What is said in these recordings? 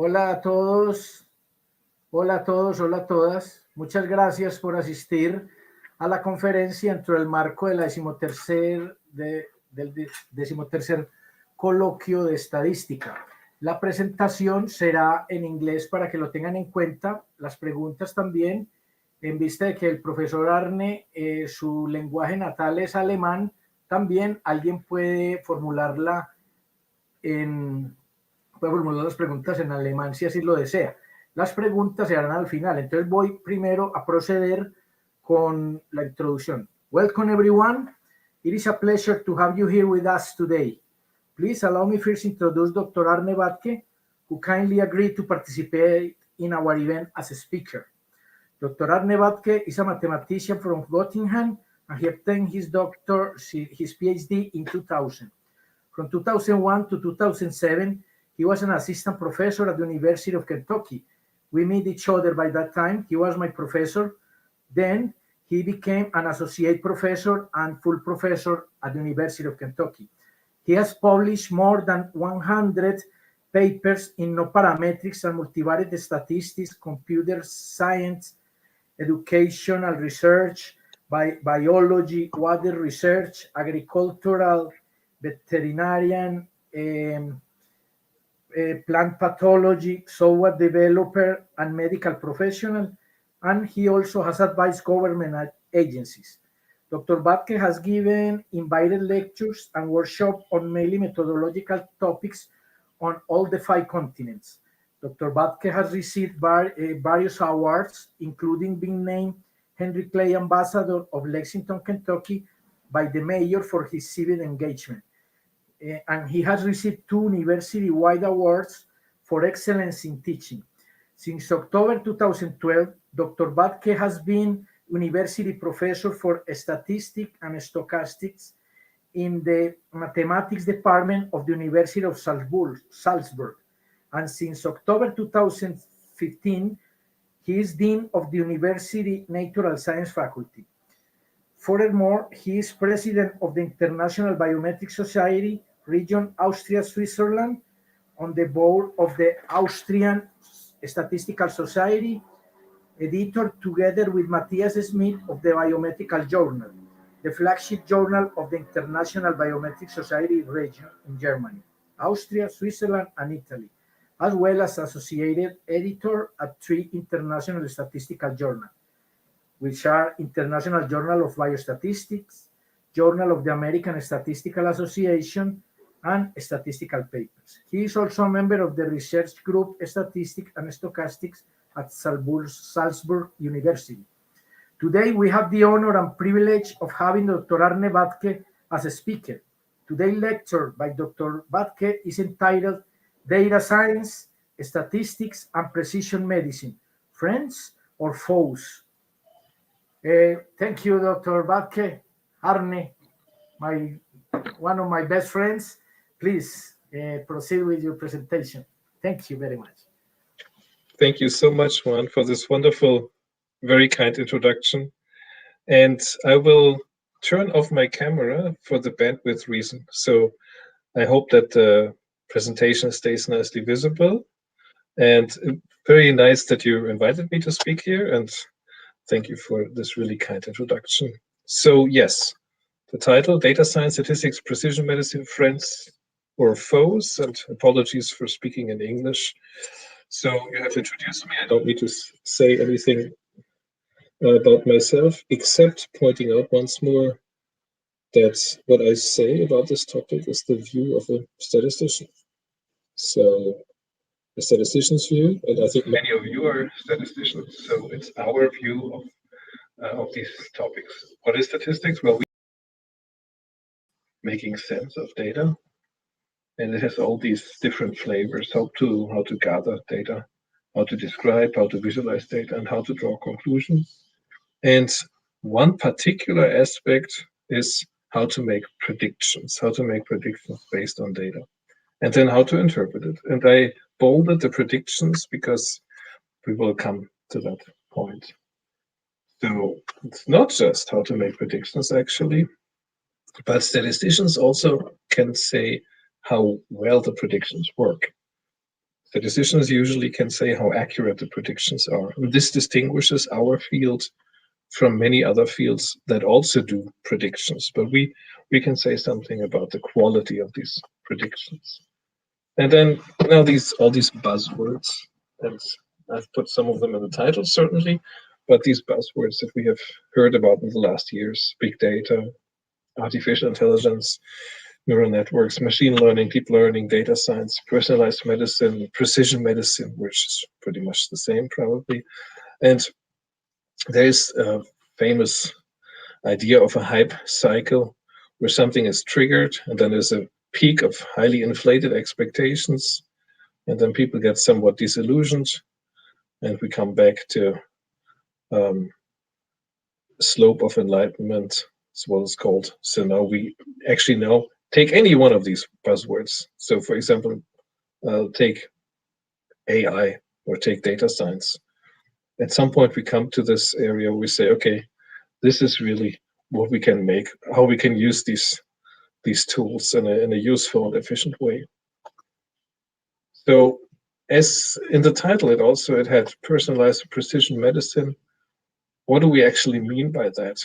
Hola a todos, hola a todos, hola a todas. Muchas gracias por asistir a la conferencia dentro del marco de la del decimotercer coloquio de estadística. La presentación será en inglés para que lo tengan en cuenta, las preguntas también, en vista de que el profesor Arne, su lenguaje natal es alemán, también alguien puede formular las preguntas en alemán si así lo desea. Las preguntas se harán al final, entonces voy primero a proceder con la introducción. Welcome everyone. It is a pleasure to have you here with us today. Please allow me first introduce Dr. Arne Bathke, who kindly agreed to participate in our event as a speaker. Dr. Arne Bathke is a mathematician from Göttingen, and he obtained his PhD in 2000. From 2001 to 2007, he was an assistant professor at the University of Kentucky. We met each other by that time. He was my professor. Then he became an associate professor and full professor at the University of Kentucky. He has published more than 100 papers in no parametrics and multivariate statistics, computer science, educational research, biology, water research, agricultural, veterinarian, plant pathology, software developer, and medical professional, and he also has advised government agencies. Dr. Bathke has given invited lectures and workshops on mainly methodological topics on all the 5 continents. Dr. Bathke has received various awards, including being named Henry Clay Ambassador of Lexington, Kentucky, by the mayor for his civic engagement. And he has received 2 university-wide awards for excellence in teaching. Since October 2012, Dr. Bathke has been university professor for statistics and stochastics in the mathematics department of the University of Salzburg. And since October 2015, he is dean of the University Natural Science Faculty. Furthermore, he is president of the International Biometric Society, Region Austria, Switzerland, on the board of the Austrian Statistical Society, editor together with Matthias Smith of the Biometrical Journal, the flagship journal of the International Biometric Society region in Germany, Austria, Switzerland, and Italy, as well as associated editor at 3 international statistical journals, which are International Journal of Biostatistics, Journal of the American Statistical Association, and Statistical Papers. He is also a member of the research group Statistics and Stochastics at Salzburg University. Today, we have the honor and privilege of having Dr. Arne Bathke as a speaker. Today's lecture by Dr. Bathke is entitled Data Science, Statistics, and Precision Medicine, Friends or Foes? Thank you, Dr. Bathke. Arne, one of my best friends. Please proceed with your presentation. Thank you very much. Thank you so much, Juan, for this wonderful, very kind introduction. And I will turn off my camera for the bandwidth reason. So I hope that the presentation stays nicely visible. And very nice that you invited me to speak here. And thank you for this really kind introduction. So yes, the title, Data Science, Statistics, Precision Medicine, Friends or Foes, and apologies for speaking in English. So you have introduced me. I don't need to say anything about myself, except pointing out once more that what I say about this topic is the view of a statistician. So a statistician's view, and I think many of you are statisticians, so it's our view of these topics. What is statistics? Well, making sense of data, and it has all these different flavors: how to gather data, how to describe, how to visualize data, and how to draw conclusions. And one particular aspect is how to make predictions based on data, and then how to interpret it. And I bolded the predictions because we will come to that point. So it's not just how to make predictions, actually, but statisticians also can say how well the predictions work. statisticians usually can say how accurate the predictions are. And this distinguishes our field from many other fields that also do predictions, but we can say something about the quality of these predictions. And then now all these buzzwords, and I've put some of them in the title certainly, but these buzzwords that we have heard about in the last years: big data, artificial intelligence, neural networks, machine learning, deep learning, data science, personalized medicine, precision medicine, which is pretty much the same probably. And there is a famous idea of a hype cycle where something is triggered and then there's a peak of highly inflated expectations, and then people get somewhat disillusioned, and we come back to slope of enlightenment. That's what it's called. So now we actually now take any one of these buzzwords. So for example, take AI or take data science. At some point we come to this area where we say, okay, this is really what we can make, how we can use these tools in a useful and efficient way. So as in the title, it had personalized precision medicine. What do we actually mean by that?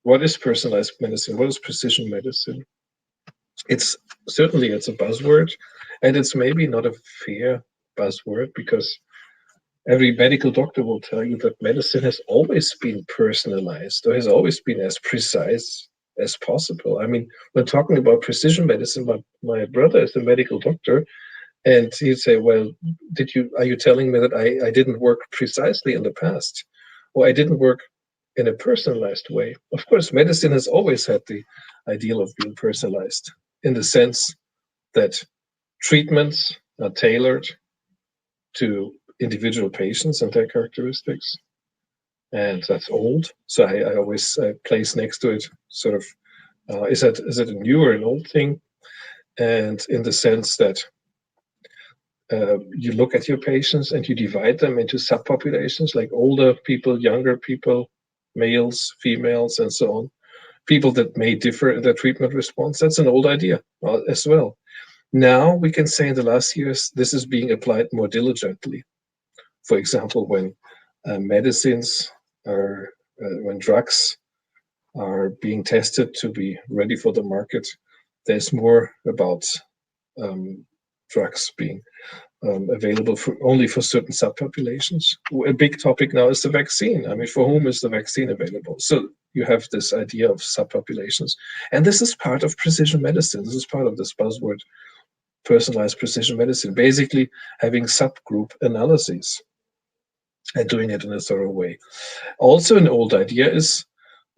What is personalized medicine? What is precision medicine? It's a buzzword, and it's maybe not a fair buzzword, because every medical doctor will tell you that medicine has always been personalized, or has always been as precise as possible. I mean, when talking about precision medicine, my brother is a medical doctor, and he'd say, well, are you telling me that I didn't work precisely in the past, or I didn't work in a personalized way? Of course, medicine has always had the ideal of being personalized, in the sense that treatments are tailored to individual patients and their characteristics. And that's old. So I always place next to it sort of, is it a new or an old thing? And in the sense that you look at your patients and you divide them into subpopulations, like older people, younger people, males, females, and so on. People that may differ in their treatment response. That's an old idea as well. Now we can say in the last years, this is being applied more diligently. For example, when medicines are, when drugs are being tested to be ready for the market, there's more about drugs being available only for certain subpopulations. A big topic now is the vaccine. I mean, for whom is the vaccine available? So you have this idea of subpopulations. And this is part of precision medicine. This is part of this buzzword, personalized precision medicine, basically having subgroup analyses and doing it in a thorough way. Also, an old idea is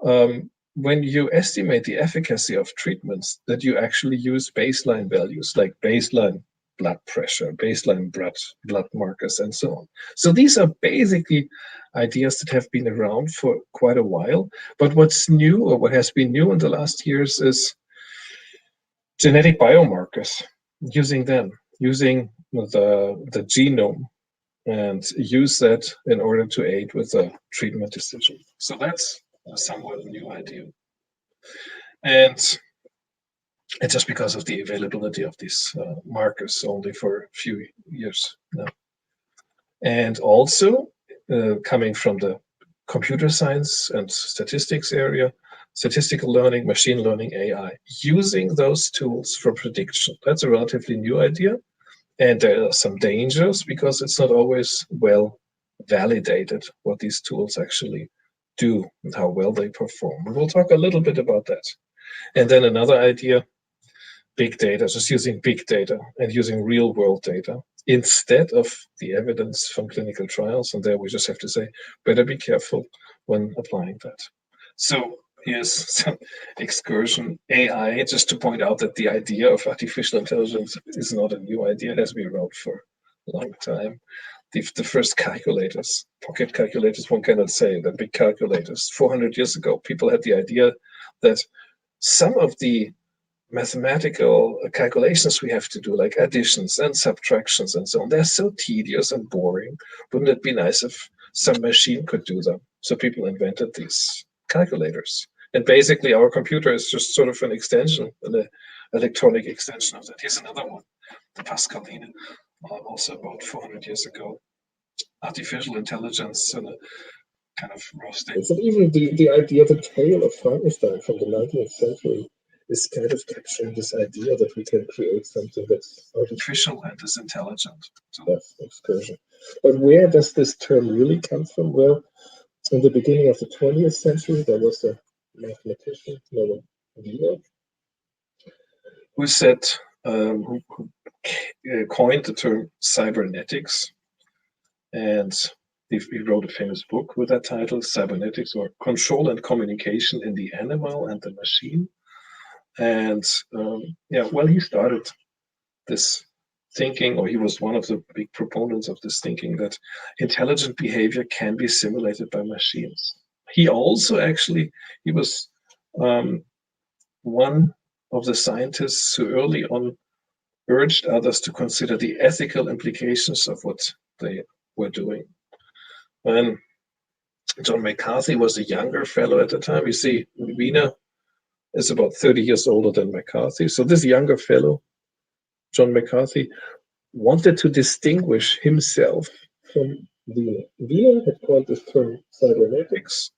when you estimate the efficacy of treatments, that you actually use baseline values, like baseline blood pressure, baseline blood markers, and so on. So these are basically ideas that have been around for quite a while. But what's new, or what has been new in the last years, is genetic biomarkers, using them, using the genome, and use that in order to aid with a treatment decision. So that's somewhat a new idea. And it's just because of the availability of these markers only for a few years now. And also, coming from the computer science and statistics area, statistical learning, machine learning, AI, using those tools for prediction. That's a relatively new idea. And there are some dangers, because it's not always well validated what these tools actually do and how well they perform. We'll talk a little bit about that. And then another idea, big data, just using big data and using real world data instead of the evidence from clinical trials. And there we just have to say, better be careful when applying that. So here's some excursion AI, just to point out that the idea of artificial intelligence is not a new idea. It has been around for a long time. The first calculators, pocket calculators, one cannot say, the big calculators. 400 years ago, people had the idea that some of the mathematical calculations we have to do, like additions and subtractions and so on, they're so tedious and boring. Wouldn't it be nice if some machine could do them? So people invented these calculators. And basically our computer is just sort of an extension, an electronic extension of that. Here's another one, the Pascaline. also about 400 years ago. Artificial intelligence in a kind of raw state. And even the idea, the tale of Frankenstein from the 19th century is kind of capturing this idea that we can create something that's artificial and is intelligent. So that's excursion. But where does this term really come from? Well, in the beginning of the 20th century, there was a mathematician, Wiener, who said, who coined the term cybernetics, and he wrote a famous book with that title, Cybernetics, or Control and Communication in the Animal and the Machine. And he started this thinking, or he was one of the big proponents of this thinking, that intelligent behavior can be simulated by machines. He also he was one of the scientists who early on urged others to consider the ethical implications of what they were doing. When John McCarthy was a younger fellow at the time, you see, Wiener is about 30 years older than McCarthy. So this younger fellow, John McCarthy, wanted to distinguish himself from Wiener. Wiener had coined this term cybernetics,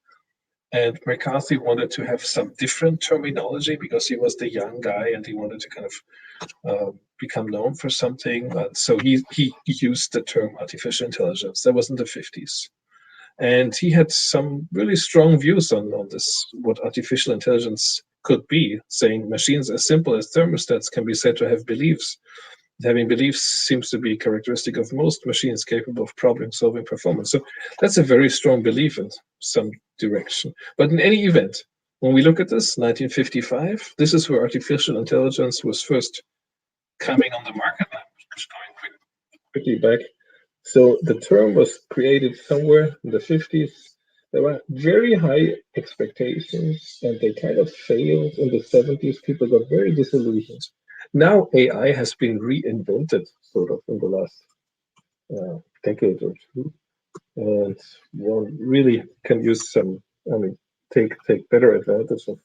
and McCarthy wanted to have some different terminology because he was the young guy and he wanted to kind of become known for something. So he used the term artificial intelligence. That was in the 50s. And he had some really strong views on this, what artificial intelligence could be, saying machines as simple as thermostats can be said to have beliefs. Having beliefs seems to be characteristic of most machines capable of problem-solving performance. So that's a very strong belief in some direction. But in any event, when we look at this, 1955, this is where artificial intelligence was first coming on the market. I'm just going quickly back. So the term was created somewhere in the 50s. There were very high expectations, and they kind of failed in the 70s. People got very disillusioned. Now AI has been reinvented, sort of, in the last decade or two, and one really can use take better advantage of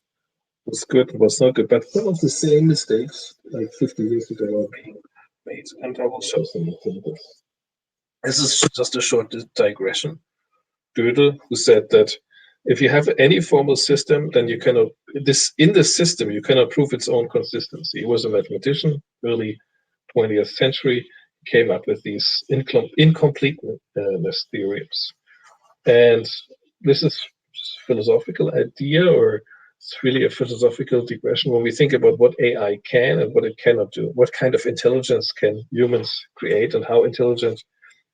what's good and what's not good. But some of the same mistakes, like 50 years ago, are being made, and I will show some examples. This is just a short digression. Gödel, who said that if you have any formal system, then you cannot, in the system, you cannot prove its own consistency. He was a mathematician, early 20th century, came up with these incompleteness theorems. And this is a philosophical idea, or it's really a philosophical digression when we think about what AI can and what it cannot do. What kind of intelligence can humans create, and how intelligent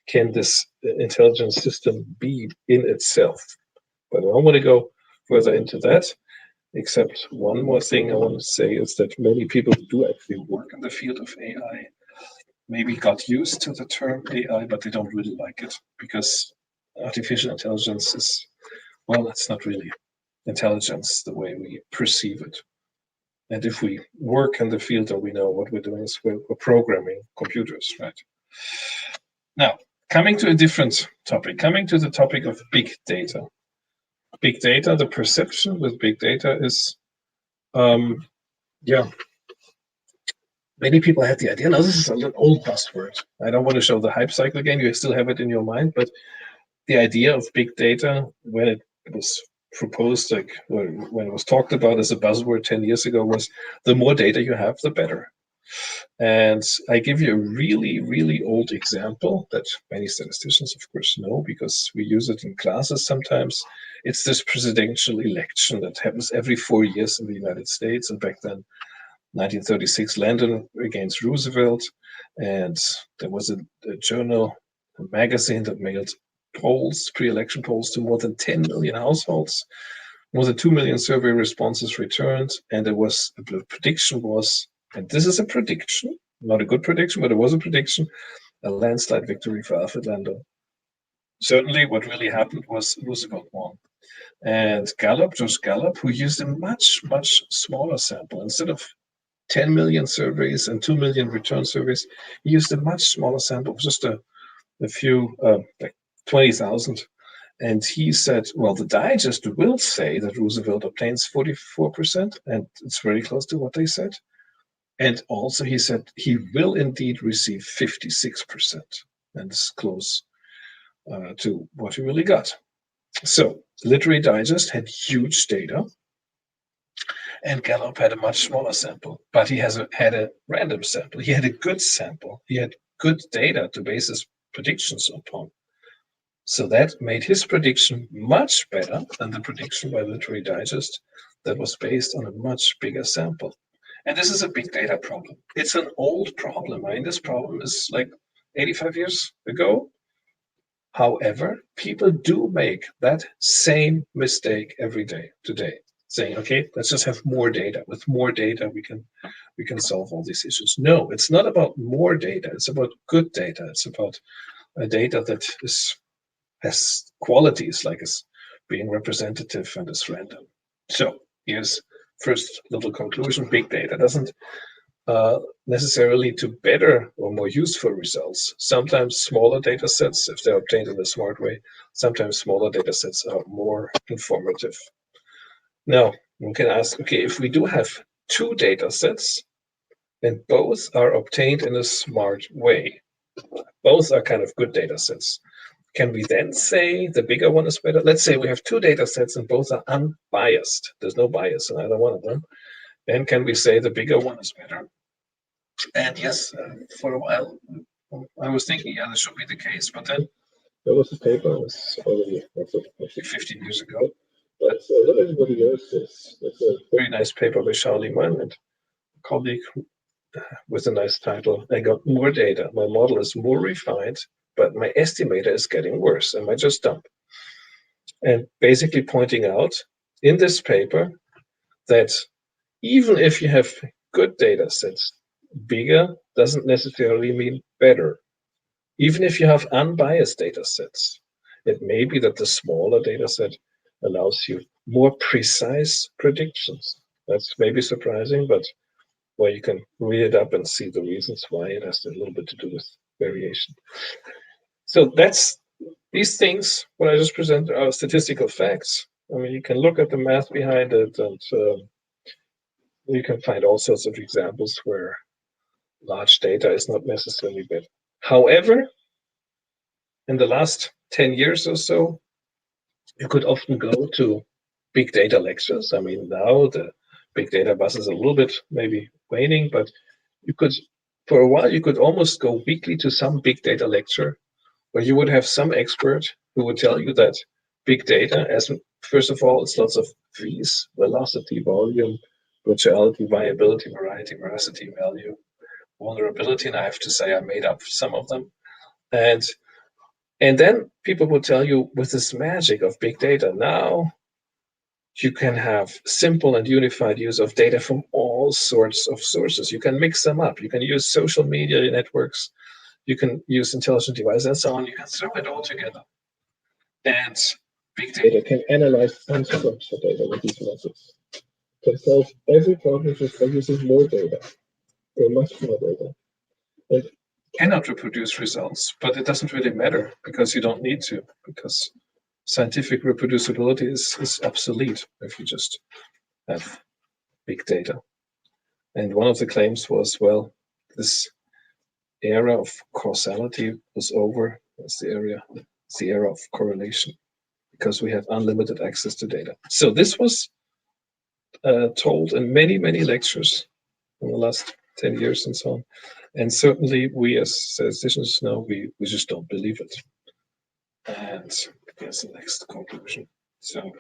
can this intelligence system be in itself? But I don't want to go further into that, except one more thing I want to say is that many people who do actually work in the field of AI maybe got used to the term AI, but they don't really like it, because artificial intelligence is, well, it's not really intelligence the way we perceive it. And if we work in the field and we know what we're doing, is we're programming computers, right? Now, coming to a different topic, coming to the topic of big data. Big data, the perception with big data is, many people had the idea. Now, this is an old buzzword. I don't want to show the hype cycle again. You still have it in your mind, but the idea of big data, when it was proposed, like when it was talked about as a buzzword 10 years ago, was the more data you have, the better. And I give you a really, really old example that many statisticians, of course, know because we use it in classes sometimes. It's this presidential election that happens every 4 years in the United States. And back then, 1936, Lyndon against Roosevelt. And there was a journal, a magazine that mailed polls, pre-election polls, to more than 10 million households. More than 2 million survey responses returned. And the prediction was, and this is a prediction, not a good prediction, but it was a prediction, a landslide victory for Alfred Landon. Certainly what really happened was Roosevelt won. And Josh Gallup, who used a much, much smaller sample, instead of 10 million surveys and 2 million return surveys, he used a much smaller sample, just a few, like 20,000. And he said, well, the digest will say that Roosevelt obtains 44%, and it's very close to what they said. And also he said he will indeed receive 56%, and it's close to what he really got. So Literary Digest had huge data, and Gallup had a much smaller sample, but he had a random sample. He had a good sample. He had good data to base his predictions upon. So that made his prediction much better than the prediction by Literary Digest that was based on a much bigger sample. And this is a big data problem. It's an old problem. I mean, this problem is like 85 years ago. However, people do make that same mistake every day today, saying, okay, let's just have more data. With more data, we can solve all these issues. No, it's not about more data. It's about good data. It's about a data that has qualities like it's being representative and is random. So here's first little conclusion. Big data doesn't necessarily to better or more useful results. Sometimes smaller data sets, if they're obtained in a smart way, sometimes smaller data sets are more informative. Now, we can ask, okay, if we do have two data sets and both are obtained in a smart way, both are kind of good data sets, can we then say the bigger one is better? Let's say we have two data sets and both are unbiased. There's no bias in either one of them. Then can we say the bigger one is better? And yes, for a while, I was thinking, yeah, this should be the case. But then there was a paper, it was already actually 15 years ago. But not everybody knows this. It's a very nice paper by Charlie Mann and a colleague with a nice title. I got more data. My model is more refined, but my estimator is getting worse. Am I just dumb? And basically pointing out in this paper that even if you have good data sets, bigger doesn't necessarily mean better. Even if you have unbiased data sets, it may be that the smaller data set allows you more precise predictions. That's maybe surprising, but well, you can read it up and see the reasons why. It has a little bit to do with variation. So that's these things, what I just presented, are statistical facts. I mean, you can look at the math behind it, and you can find all sorts of examples where large data is not necessarily better. However, in the last 10 years or so, you could often go to big data lectures. I mean, now the big data buzz is a little bit maybe waning, but you could, for a while, you could almost go weekly to some big data lecture where you would have some expert who would tell you that big data, as first of all, it's lots of V's: velocity, volume, virtuality, viability, variety, veracity, value, vulnerability. And I have to say, I made up some of them. And then people will tell you, with this magic of big data, now you can have simple and unified use of data from all sorts of sources. You can mix them up. You can use social media networks. You can use intelligent devices and so on. You can throw it all together. And big data can analyze unstructured data with these methods. Can solve every problem just by using more data, or much more data. And cannot reproduce results, but it doesn't really matter because you don't need to, because scientific reproducibility is obsolete if you just have big data. And one of the claims was, well, this era of causality was over. It's the era of correlation, because we have unlimited access to data. So this was told in many, many lectures in the last 10 years and so on. And certainly we as statisticians know we just don't believe it. And here's the next conclusion. So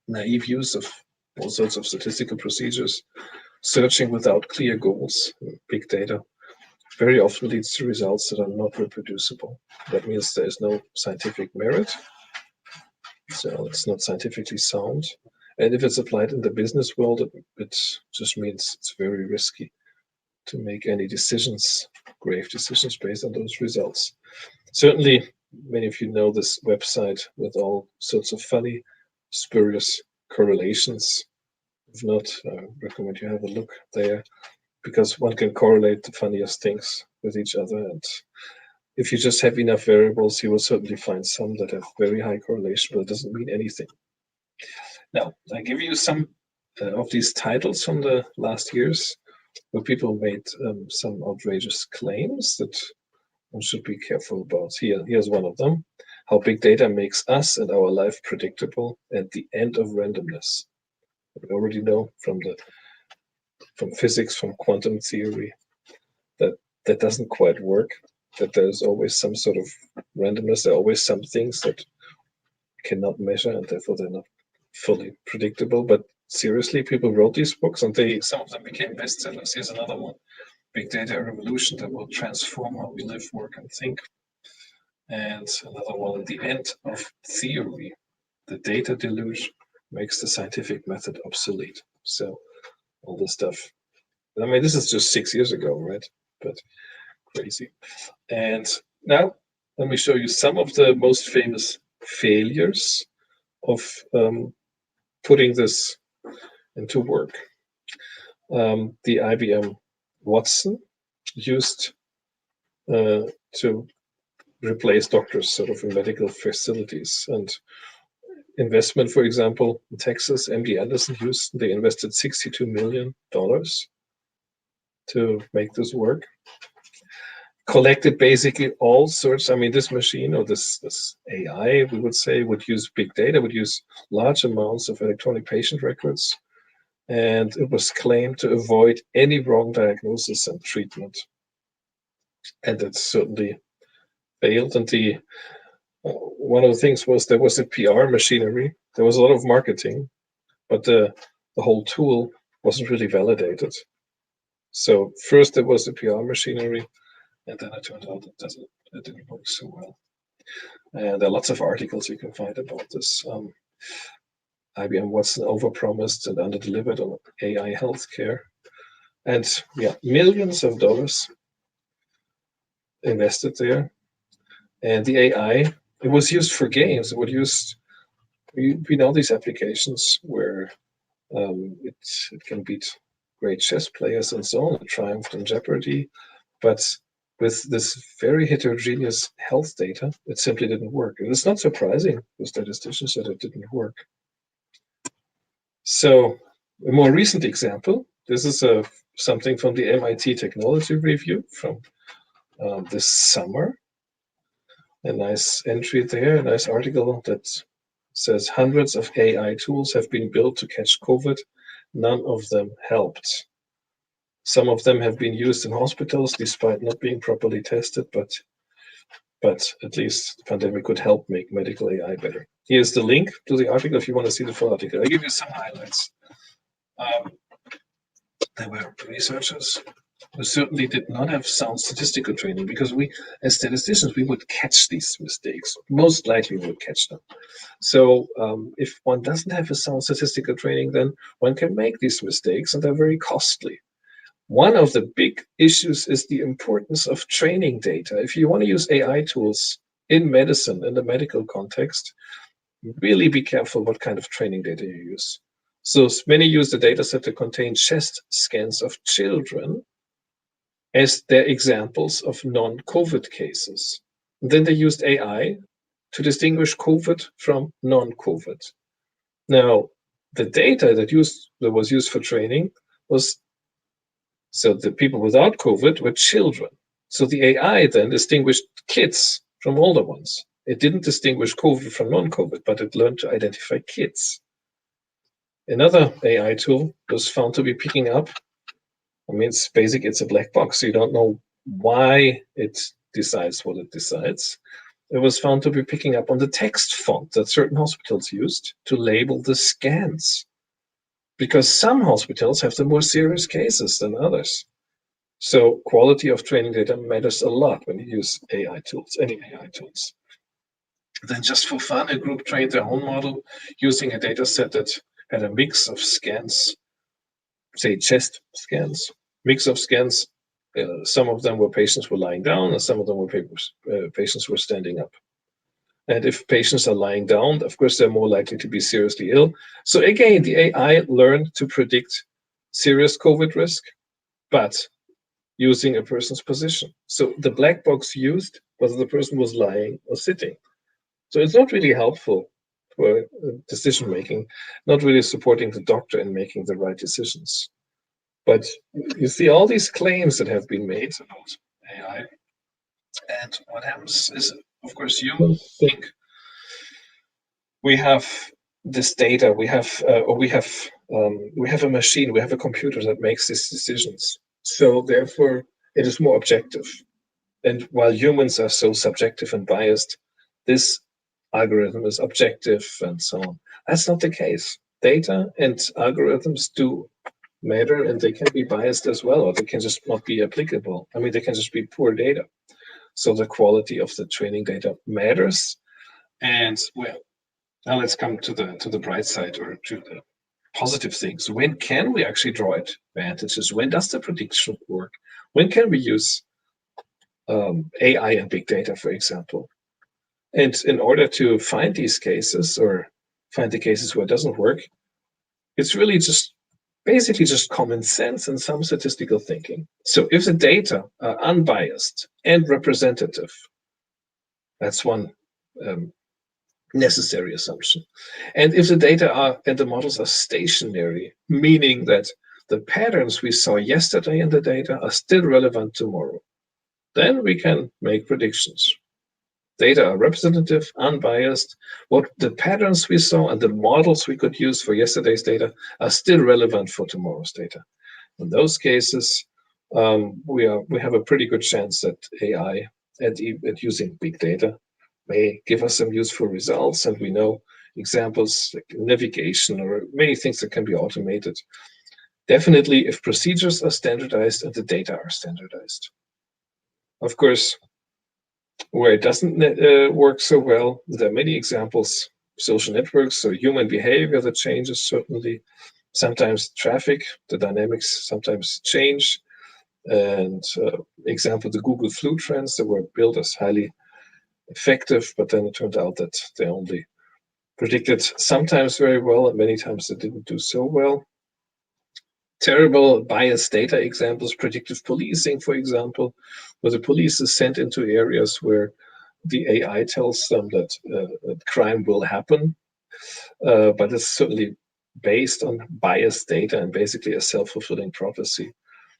naive use of all sorts of statistical procedures, searching without clear goals, big data, very often leads to results that are not reproducible. That means there is no scientific merit. So it's not scientifically sound. And if it's applied in the business world, it just means it's very risky to make any decisions, grave decisions based on those results. Certainly, many of you know this website with all sorts of funny, spurious correlations. If not, I recommend you have a look there, because one can correlate the funniest things with each other. And if you just have enough variables, you will certainly find some that have very high correlation, but it doesn't mean anything. Now, I give you some of these titles from the last years. where people made some outrageous claims that one should be careful about. Here's one of them: how big data makes us and our life predictable at the end of randomness. We already know from physics, from quantum theory, that that doesn't quite work. That there's always some sort of randomness. There are always some things that cannot measure, and therefore they're not fully predictable. But seriously, people wrote these books, and some of them became bestsellers. Here's another one: Big Data: A Revolution That Will Transform How We Live, Work, and Think. And another one: At the End of Theory, The Data Deluge Makes the Scientific Method Obsolete. So all this stuff. I mean, this is just 6 years ago, right? But crazy. And now let me show you some of the most famous failures of putting this into work. The IBM Watson used to replace doctors sort of in medical facilities. And investment, for example, in Texas, MD Anderson, Houston, they invested $62 million to make this work. Collected basically all sorts. I mean, this machine, or this AI, we would say, would use big data, would use large amounts of electronic patient records, and it was claimed to avoid any wrong diagnosis and treatment. And it certainly failed. And one of the things was there was a PR machinery. There was a lot of marketing, but the whole tool wasn't really validated. So first there was the PR machinery, and then it turned out it didn't work so well. And there are lots of articles you can find about this. IBM Watson overpromised and underdelivered on AI healthcare. And yeah, millions of dollars invested there. And the AI, it was used for games. It would use, we know these applications where it can beat great chess players and so on. It triumphed in Jeopardy. But with this very heterogeneous health data, it simply didn't work. And it's not surprising for statisticians that it didn't work. So a more recent example, this is something from the MIT Technology Review from this summer. A nice entry there, a nice article that says hundreds of AI tools have been built to catch COVID. None of them helped. Some of them have been used in hospitals despite not being properly tested, but at least the pandemic could help make medical AI better. Here's the link to the article if you want to see the full article. I'll give you some highlights. There were researchers who certainly did not have sound statistical training, because we, as statisticians, we would catch these mistakes. Most likely we would catch them. So if one doesn't have a sound statistical training, then one can make these mistakes, and they're very costly. One of the big issues is the importance of training data. If you want to use AI tools in medicine, in the medical context, really be careful what kind of training data you use. So many use the data set to contain chest scans of children as their examples of non-COVID cases. And then they used AI to distinguish COVID from non-COVID. Now, the data that was used for training was, so the people without COVID were children. So the AI then distinguished kids from older ones. It didn't distinguish COVID from non-COVID, but it learned to identify kids. Another AI tool was found to be picking up, I mean, it's a black box, so you don't know why it decides what it decides. It was found to be picking up on the text font that certain hospitals used to label the scans, because some hospitals have the more serious cases than others. So quality of training data matters a lot when you use AI tools, any AI tools. Then just for fun, a group trained their own model using a data set that had a mix of scans, say chest scans, mix of scans. Some of them were patients were lying down, and some of them were patients were standing up. And if patients are lying down, of course, they're more likely to be seriously ill. So again, the AI learned to predict serious COVID risk, but using a person's position. So the black box used whether the person was lying or sitting. So it's not really helpful for decision making, not really supporting the doctor in making the right decisions. But you see all these claims that have been made about AI, and what happens is, of course, humans think we have this data, we have a machine, we have a computer that makes these decisions. So therefore, it is more objective. And while humans are so subjective and biased, this algorithm is objective and so on. That's not the case. Data and algorithms do matter, and they can be biased as well, or they can just not be applicable. I mean, they can just be poor data. So the quality of the training data matters. And well, now let's come to the bright side, or to the positive things. When can we actually draw advantages? When does the prediction work? When can we use AI and big data, for example? And in order to find these cases, or find the cases where it doesn't work, it's really just basically just common sense and some statistical thinking. So if the data are unbiased and representative, that's one necessary assumption. And if the data are and the models are stationary, meaning that the patterns we saw yesterday in the data are still relevant tomorrow, then we can make predictions. Data are representative, unbiased. What the patterns we saw and the models we could use for yesterday's data are still relevant for tomorrow's data. In those cases, we have a pretty good chance that AI and using big data may give us some useful results. And we know examples like navigation or many things that can be automated. Definitely if procedures are standardized and the data are standardized. Of course, where it doesn't work so well, there are many examples. Social networks, so human behavior that changes, certainly. Sometimes traffic, the dynamics sometimes change. And example, the Google flu trends that were billed as highly effective, but then it turned out that they only predicted sometimes very well, and many times they didn't do so well. Terrible biased data examples, predictive policing, for example, where the police is sent into areas where the AI tells them that crime will happen, but it's certainly based on biased data and basically a self-fulfilling prophecy.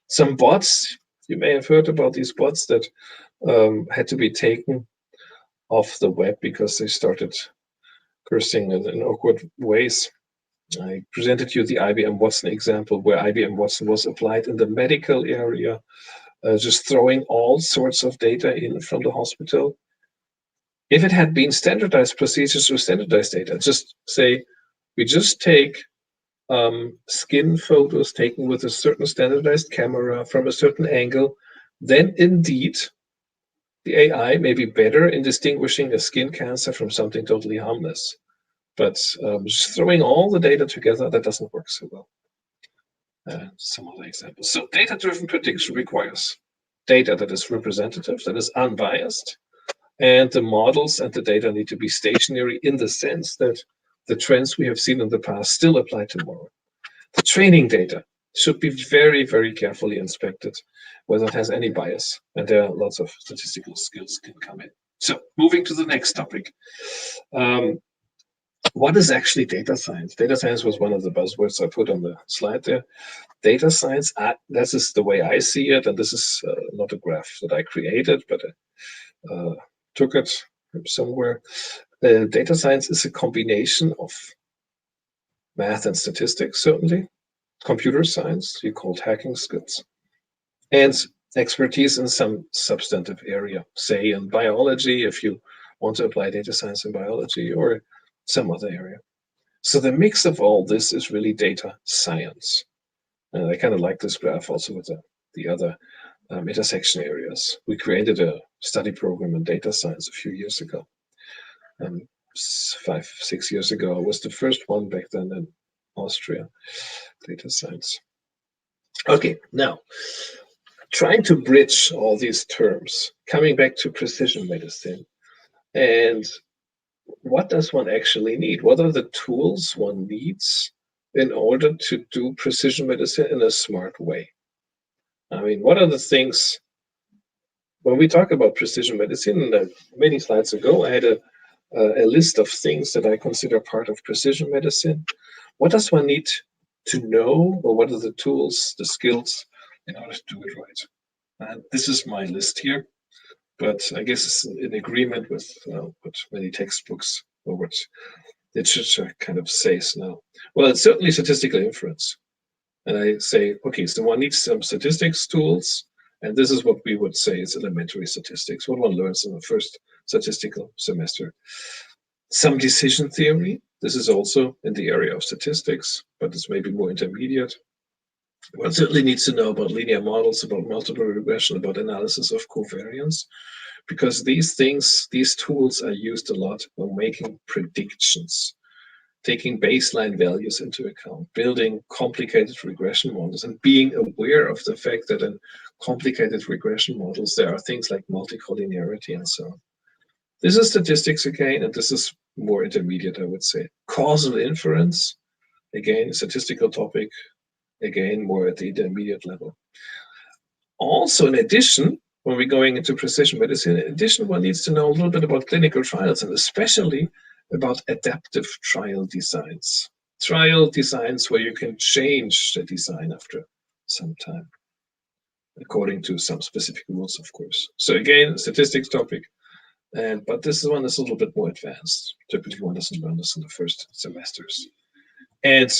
Some bots, you may have heard about these bots that had to be taken off the web because they started cursing in awkward ways. I presented you the IBM Watson example, where IBM Watson was applied in the medical area, just throwing all sorts of data in from the hospital. If it had been standardized procedures or standardized data, just say, we just take skin photos taken with a certain standardized camera from a certain angle, then indeed the AI may be better in distinguishing a skin cancer from something totally harmless. But just throwing all the data together, that doesn't work so well. Some other examples. So data-driven prediction requires data that is representative, that is unbiased, and the models and the data need to be stationary in the sense that the trends we have seen in the past still apply tomorrow. The training data should be very, very carefully inspected, whether it has any bias, and there are lots of statistical skills can come in. So moving to the next topic. What is actually data science? Data science was one of the buzzwords I put on the slide there. Data science, this is the way I see it, and this is not a graph that I created, but I took it from somewhere. Data science is a combination of math and statistics, certainly, computer science, you called hacking skills, and expertise in some substantive area, say in biology, if you want to apply data science in biology, or some other area. So the mix of all this is really data science. And I kind of like this graph also with the other intersection areas. We created a study program in data science a few years ago. 5-6 years ago, I was the first one back then in Austria, data science. Okay, now, trying to bridge all these terms, coming back to precision medicine, and what does one actually need? What are the tools one needs in order to do precision medicine in a smart way? I mean, what are the things, when we talk about precision medicine, many slides ago, I had a list of things that I consider part of precision medicine. What does one need to know, or what are the tools, the skills in order to do it right. And this is my list here, but I guess it's in agreement with what many textbooks or what literature kind of says now. Well, it's certainly statistical inference. And I say, okay, so one needs some statistics tools, and this is what we would say is elementary statistics, what one learns in the first statistical semester. Some decision theory, this is also in the area of statistics, but it's maybe more intermediate. One certainly needs to know about linear models, about multiple regression, about analysis of covariance, because these things, these tools are used a lot when making predictions, taking baseline values into account, building complicated regression models, and being aware of the fact that in complicated regression models, there are things like multicollinearity and so on. This is statistics again, and this is more intermediate, I would say. Causal inference, again, a statistical topic, again, more at the intermediate level. Also, in addition, when we're going into precision medicine, in addition, one needs to know a little bit about clinical trials, and especially about adaptive trial designs. Trial designs where you can change the design after some time, according to some specific rules, of course. So again, statistics topic, but this one is a little bit more advanced. Typically, one doesn't learn this in the first semesters. And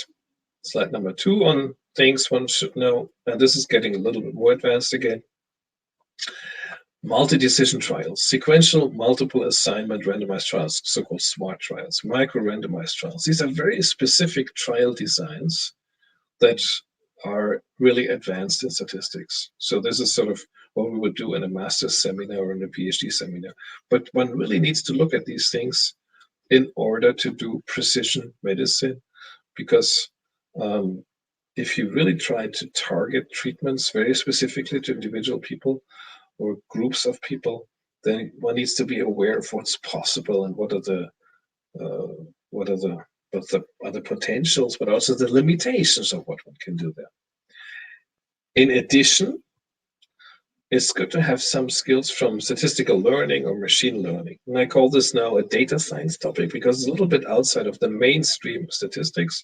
slide number 2 on things one should know, and this is getting a little bit more advanced again. Multi-decision trials, sequential multiple assignment randomized trials, so-called SMART trials, micro-randomized trials. These are very specific trial designs that are really advanced in statistics. So this is sort of what we would do in a master's seminar or in a PhD seminar. But one really needs to look at these things in order to do precision medicine, because if you really try to target treatments very specifically to individual people or groups of people, then one needs to be aware of what's possible and what are the potentials, but also the limitations of what one can do there. In addition, it's good to have some skills from statistical learning or machine learning. And I call this now a data science topic because it's a little bit outside of the mainstream statistics.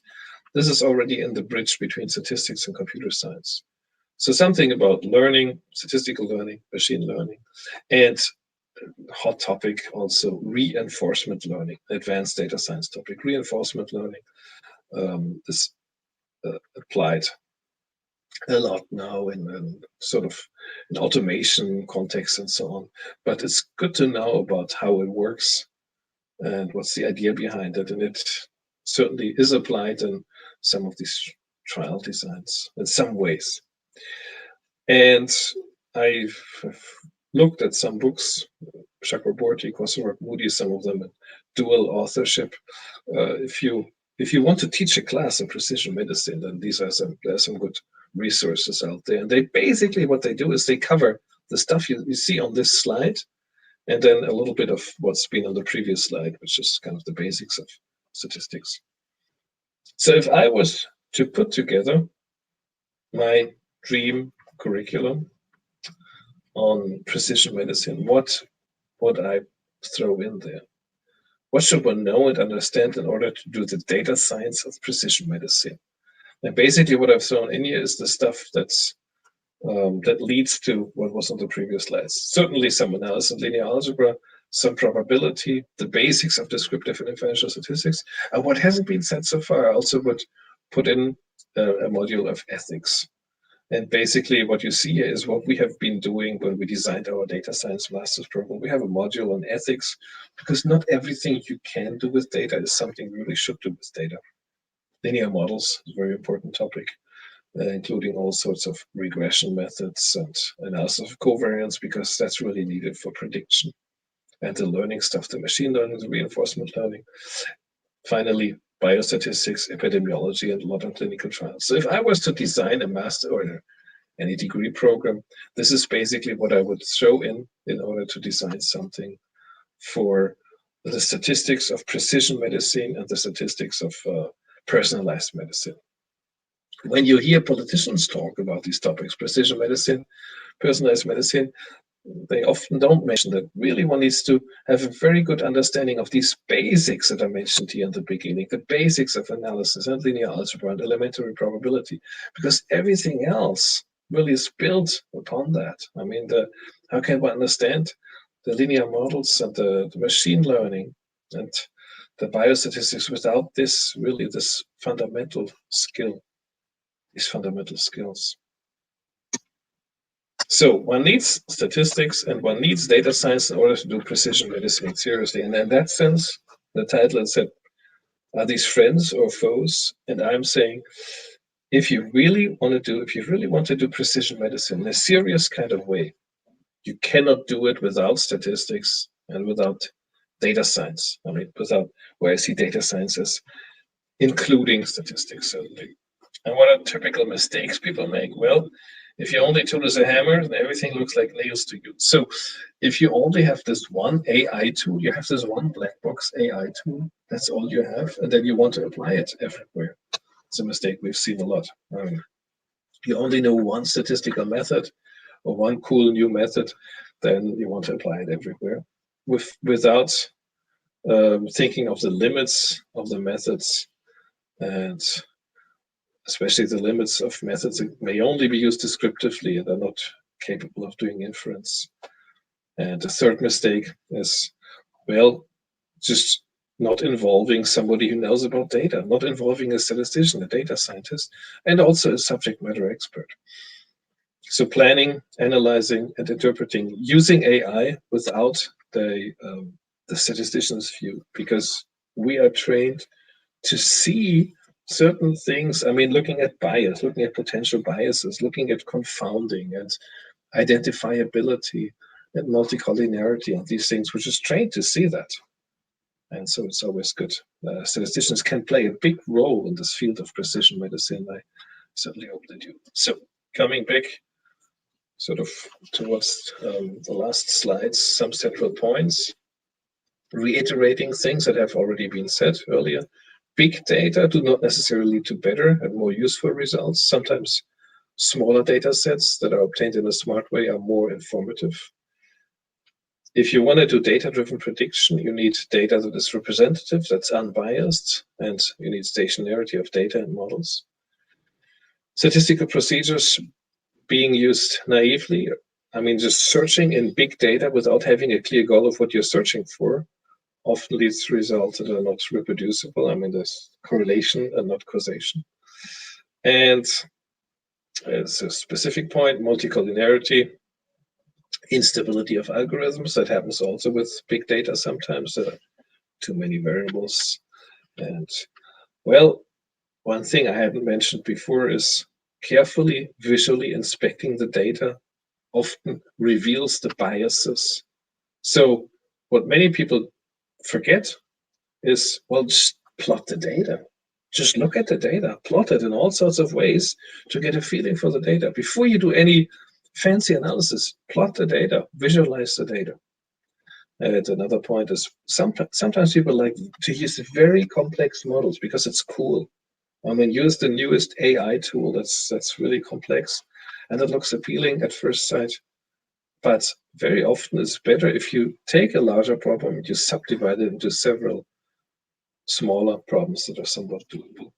This is already in the bridge between statistics and computer science. So something about learning, statistical learning, machine learning, and hot topic also reinforcement learning, advanced data science topic. Reinforcement learning is applied a lot now in sort of in automation context and so on. But it's good to know about how it works and what's the idea behind it. And it certainly is applied in some of these trial designs in some ways. And I've looked at some books, Chakraborty, Kosovar, Moody, some of them in dual authorship. If you want to teach a class in precision medicine, then there are some good resources out there. And they basically, what they do is they cover the stuff you see on this slide, and then a little bit of what's been on the previous slide, which is kind of the basics of statistics. So if I was to put together my dream curriculum on precision medicine, what would I throw in there? What should one know and understand in order to do the data science of precision medicine? And basically what I've thrown in here is the stuff that's that leads to what was on the previous slides. Certainly some analysis of linear algebra, some probability, the basics of descriptive and inferential statistics. And what hasn't been said so far, I also would put in a module of ethics. And basically what you see here is what we have been doing when we designed our data science master's program. We have a module on ethics because not everything you can do with data is something you really should do with data. Linear models is a very important topic, including all sorts of regression methods and analysis of covariance, because that's really needed for prediction. And the learning stuff, the machine learning, the reinforcement learning. Finally, biostatistics, epidemiology, and modern clinical trials. So if I was to design a master or any degree program, this is basically what I would throw in order to design something for the statistics of precision medicine and the statistics of personalized medicine. When you hear politicians talk about these topics, precision medicine, personalized medicine, they often don't mention that really one needs to have a very good understanding of these basics that I mentioned here in the beginning, the basics of analysis and linear algebra and elementary probability, because everything else really is built upon that. I mean, how can one understand the linear models and the machine learning and the biostatistics without this fundamental skill, these fundamental skills? So one needs statistics and one needs data science in order to do precision medicine seriously. And in that sense, the title has said, are these friends or foes? And I'm saying, if you really want to do precision medicine in a serious kind of way, you cannot do it without statistics and without data science. I mean, where I see data science as including statistics, certainly. And what are typical mistakes people make? Well, if your only tool is a hammer, then everything looks like nails to you. So if you only have this one AI tool, you have this one black box AI tool, that's all you have, and then you want to apply it everywhere. It's a mistake we've seen a lot. You only know one statistical method or one cool new method, then you want to apply it everywhere without thinking of the limits of the methods, and especially the limits of methods that may only be used descriptively and are not capable of doing inference. And the third mistake is, well, just not involving somebody who knows about data, not involving a statistician, a data scientist, and also a subject matter expert. So planning, analyzing, and interpreting using AI without the statistician's view, because we are trained to see certain things. I mean, looking at bias, looking at potential biases, looking at confounding and identifiability and multicollinearity and these things, which is trained to see that. And so it's always good. Statisticians can play a big role in this field of precision medicine. I certainly hope they do. So coming back sort of towards the last slides, some central points, reiterating things that have already been said earlier. Big data do not necessarily lead to better and more useful results. Sometimes smaller data sets that are obtained in a smart way are more informative. If you want to do data-driven prediction, you need data that is representative, that's unbiased, and you need stationarity of data and models. Statistical procedures being used naively, I mean, just searching in big data without having a clear goal of what you're searching for, often leads to results that are not reproducible. I mean, there's correlation and not causation. And as a specific point, multicollinearity, instability of algorithms. That happens also with big data sometimes. There are too many variables. And, well, one thing I hadn't mentioned before is carefully visually inspecting the data often reveals the biases. So what many people forget is, well, just plot the data. Just look at the data, plot it in all sorts of ways to get a feeling for the data. Before you do any fancy analysis, plot the data, visualize the data. And another point is sometimes people like to use very complex models because it's cool. I mean, use the newest AI tool that's really complex and it looks appealing at first sight. But very often it's better if you take a larger problem and you subdivide it into several smaller problems that are somewhat doable.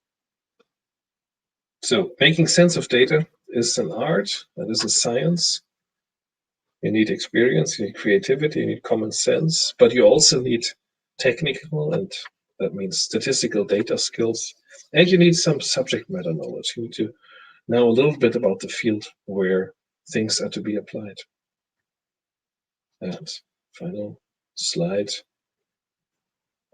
So making sense of data is an art and is a science. You need experience, you need creativity, you need common sense, but you also need technical, and that means statistical data skills, and you need some subject matter knowledge. You need to know a little bit about the field where things are to be applied. And final slide.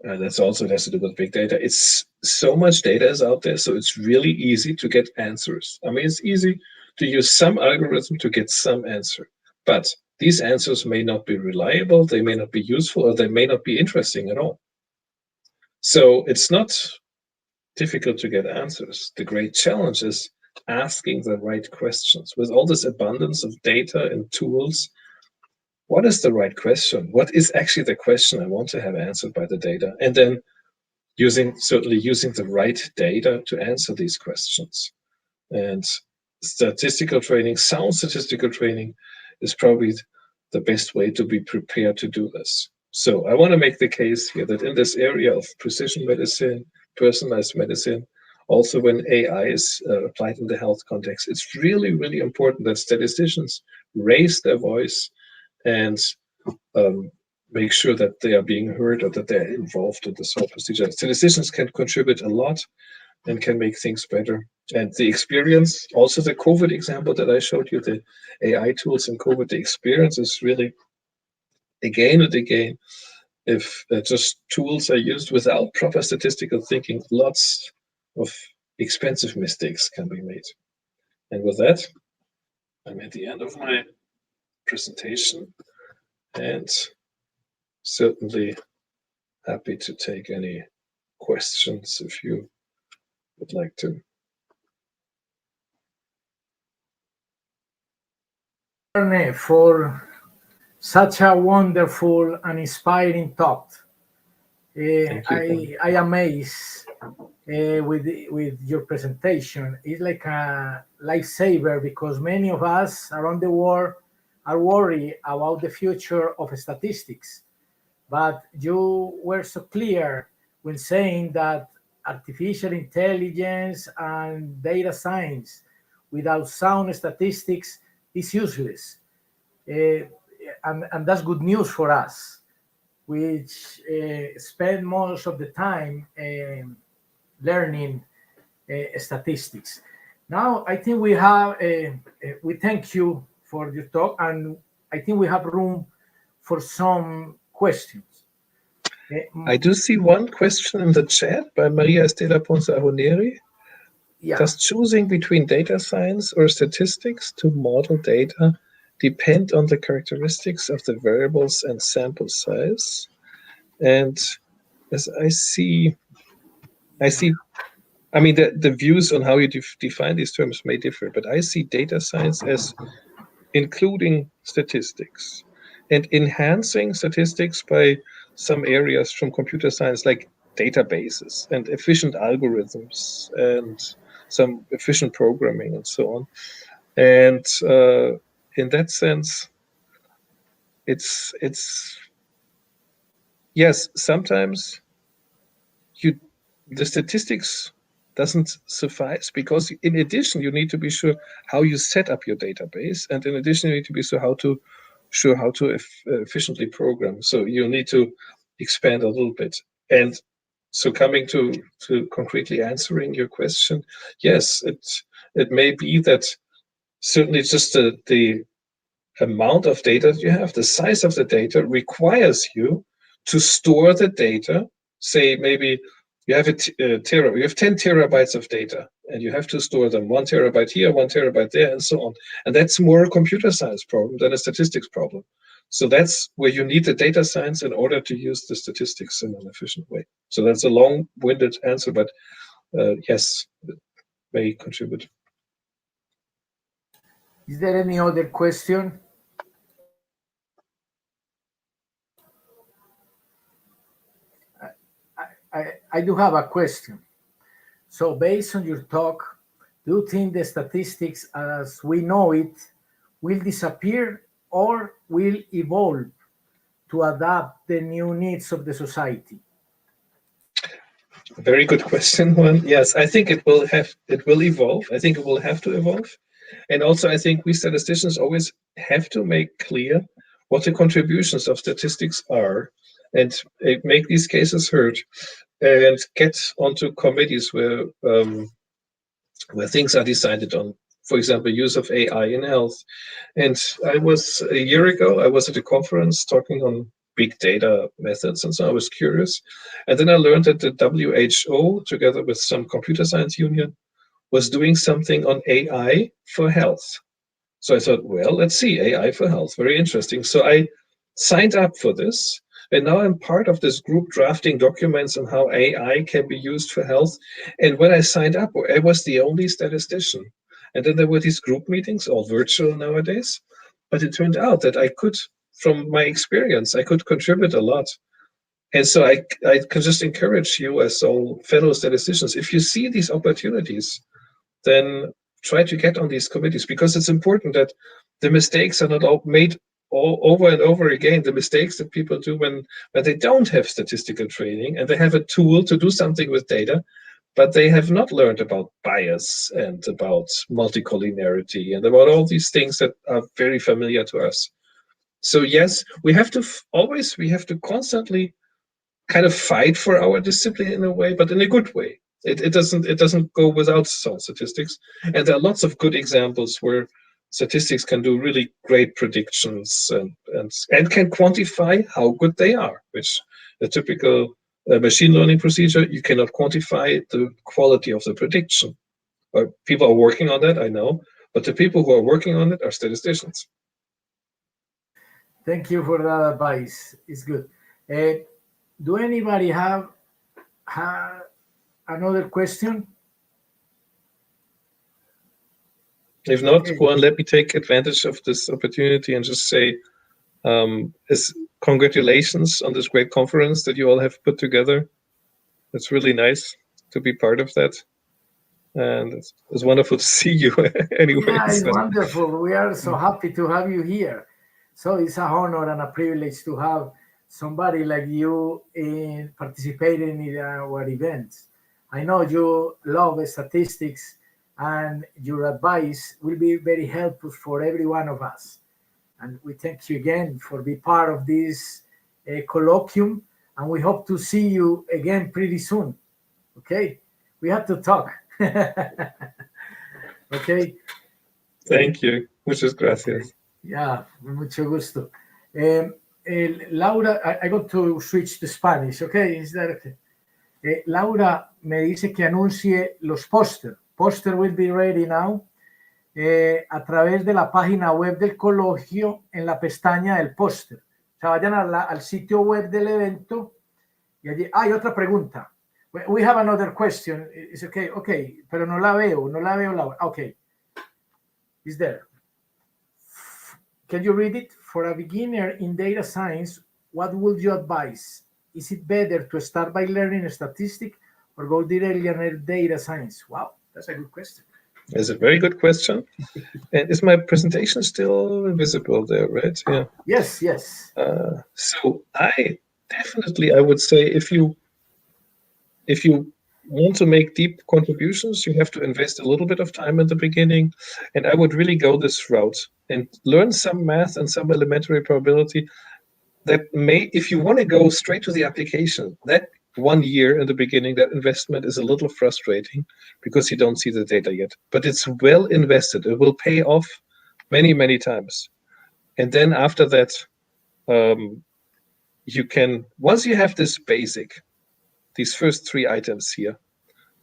That's also, it has to do with big data. It's so much data is out there, so it's really easy to get answers. I mean, it's easy to use some algorithm to get some answer, but these answers may not be reliable, they may not be useful, or they may not be interesting at all. So it's not difficult to get answers. The great challenge is asking the right questions. With all this abundance of data and tools, what is the right question? What is actually the question I want to have answered by the data? And then certainly using the right data to answer these questions. And statistical training, sound statistical training, is probably the best way to be prepared to do this. So I want to make the case here that in this area of precision medicine, personalized medicine, also when AI is applied in the health context, it's really, really important that statisticians raise their voice and make sure that they are being heard or that they're involved in this whole procedure. Statisticians can contribute a lot and can make things better. And the experience, also the COVID example that I showed you, the AI tools in COVID, the experience is really, again and again, if just tools are used without proper statistical thinking, lots of expensive mistakes can be made. And with that, I'm at the end of my presentation and certainly happy to take any questions if you would like to. Arne, for such a wonderful and inspiring talk. I amazed with your presentation. It's like a lifesaver because many of us around the world are worried about the future of statistics. But you were so clear when saying that artificial intelligence and data science without sound statistics is useless. And that's good news for us, which spend most of the time learning statistics. Now, I think we have, we thank you for your talk, and I think we have room for some questions. I do see one question in the chat by Maria Estela Ponce Ahoneri. Yeah. Does choosing between data science or statistics to model data depend on the characteristics of the variables and sample size? And as I mean, the views on how you define these terms may differ, but I see data science as including statistics and enhancing statistics by some areas from computer science, like databases and efficient algorithms and some efficient programming and so on. And in that sense, it's yes, sometimes the statistics doesn't suffice because in addition, you need to be sure how you set up your database. And in addition, you need to be sure how to efficiently program. So you need to expand a little bit. And so coming to concretely answering your question, yes, it may be that certainly just the amount of data you have, the size of the data requires you to store the data. Say maybe you have you have 10 terabytes of data and you have to store them 1 terabyte here, 1 terabyte there, and so on. And that's more a computer science problem than a statistics problem. So that's where you need the data science in order to use the statistics in an efficient way. So that's a long-winded answer, but yes, it may contribute. Is there any other question? I do have a question. So based on your talk, do you think the statistics as we know it will disappear or will evolve to adapt the new needs of the society? Very good question, Juan. Yes, I think it will evolve. I think it will have to evolve. And also, I think we statisticians always have to make clear what the contributions of statistics are and make these cases heard and get onto committees where things are decided on. For example, use of AI in health. And a year ago, I was at a conference talking on big data methods, and so I was curious. And then I learned that the WHO, together with some computer science union, was doing something on AI for health. So I thought, well, let's see, AI for health, very interesting. So I signed up for this, and now I'm part of this group drafting documents on how AI can be used for health. And when I signed up, I was the only statistician. And then there were these group meetings, all virtual nowadays. But it turned out that I could, from my experience, I could contribute a lot. And so I can just encourage you as all fellow statisticians, if you see these opportunities, then try to get on these committees, because it's important that the mistakes are not all made over and over again the mistakes that people do when they don't have statistical training and they have a tool to do something with data, but they have not learned about bias and about multicollinearity and about all these things that are very familiar to us. So yes, we have to constantly kind of fight for our discipline in a way, but in a good way. It doesn't go without some statistics. And there are lots of good examples where statistics can do really great predictions and can quantify how good they are, which a typical machine learning procedure, you cannot quantify the quality of the prediction. People are working on that, I know, but the people who are working on it are statisticians. Thank you for that advice. It's good. Do anybody have another question? If not, Juan, let me take advantage of this opportunity and just say congratulations on this great conference that you all have put together. It's really nice to be part of that. And it's wonderful to see you anyway. Yeah, it's wonderful. We are so happy to have you here. So it's an honor and a privilege to have somebody like you participating in our events. I know you love statistics, and your advice will be very helpful for every one of us. And we thank you again for being part of this colloquium, and we hope to see you again pretty soon. Okay? We have to talk. Okay? Thank you. Muchas gracias. Yeah, mucho gusto. Laura, I got to switch to Spanish, okay? Is that okay? Laura me dice que anuncie los póster. Póster will be ready now a través de la página web del Coloquio en la pestaña del póster. O sea, vayan al sitio web del evento y allí hay otra pregunta. We have another question. It's okay, okay, pero no la veo, Laura. Okay, it's there. Can you read it? For a beginner in data science, what would you advise? Is it better to start by learning statistics or go directly and data science? Wow, that's a good question. It's a very good question. And is my presentation still visible there, right? Yeah. Yes, yes. So I would say if you want to make deep contributions, you have to invest a little bit of time at the beginning. And I would really go this route and learn some math and some elementary probability. That may, if you want to go straight to the application, that 1 year in the beginning, that investment is a little frustrating because you don't see the data yet. But it's well invested. It will pay off many, many times. And then after that, you can, once you have this basic, these first 3 items here,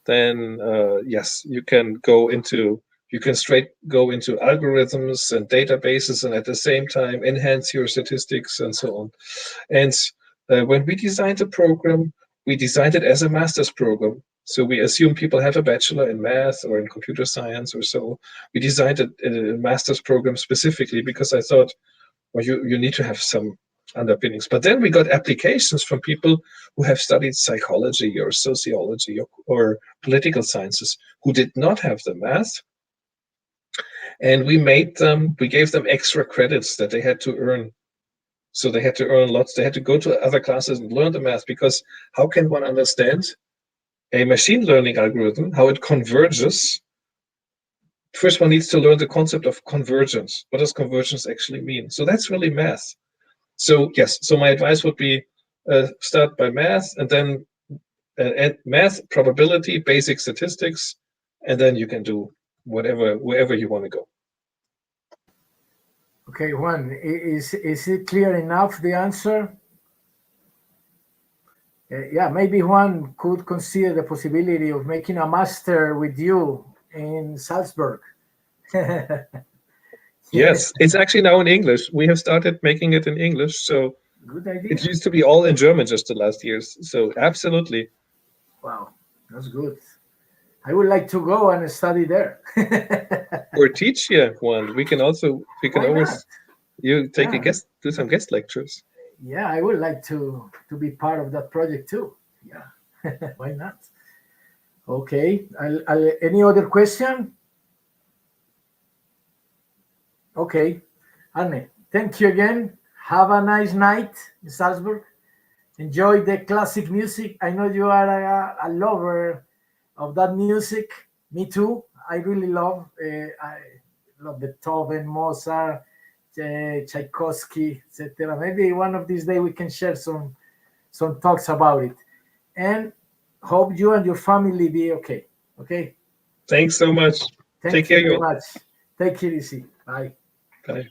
then yes, you can straight go into algorithms and databases and at the same time enhance your statistics and so on. And when we designed the program, we designed it as a master's program. So we assume people have a bachelor in math or in computer science or so. We designed a master's program specifically because I thought, well, you need to have some underpinnings. But then we got applications from people who have studied psychology or sociology or political sciences who did not have the math. And we gave them extra credits that they had to earn. So they had to earn lots. They had to go to other classes and learn the math, because how can one understand a machine learning algorithm, how it converges? First, one needs to learn the concept of convergence. What does convergence actually mean? So that's really math. So yes, so my advice would be start by math, and then add math, probability, basic statistics, and then you can do wherever you want to go. Okay, Juan, is it clear enough, the answer? Yeah, maybe Juan could consider the possibility of making a master with you in Salzburg. Yes, it's actually now in English. We have started making it in English, so good idea. It used to be all in German just the last years, so absolutely. Wow, that's good. I would like to go and study there. Or teach here, Juan. We can always you take do some guest lectures. Yeah, I would like to be part of that project too. Yeah, why not? Okay, any other question? Okay, Arne, Thank you again. Have a nice night in Salzburg. Enjoy the classic music. I know you are a lover of that music. Me too. I really love. I love Beethoven, Mozart, Tchaikovsky, etc. Maybe one of these days we can share some talks about it. And hope you and your family be okay. Okay. Thanks so much. Thank Take you care, very you all. much. Take it easy. Bye. Bye.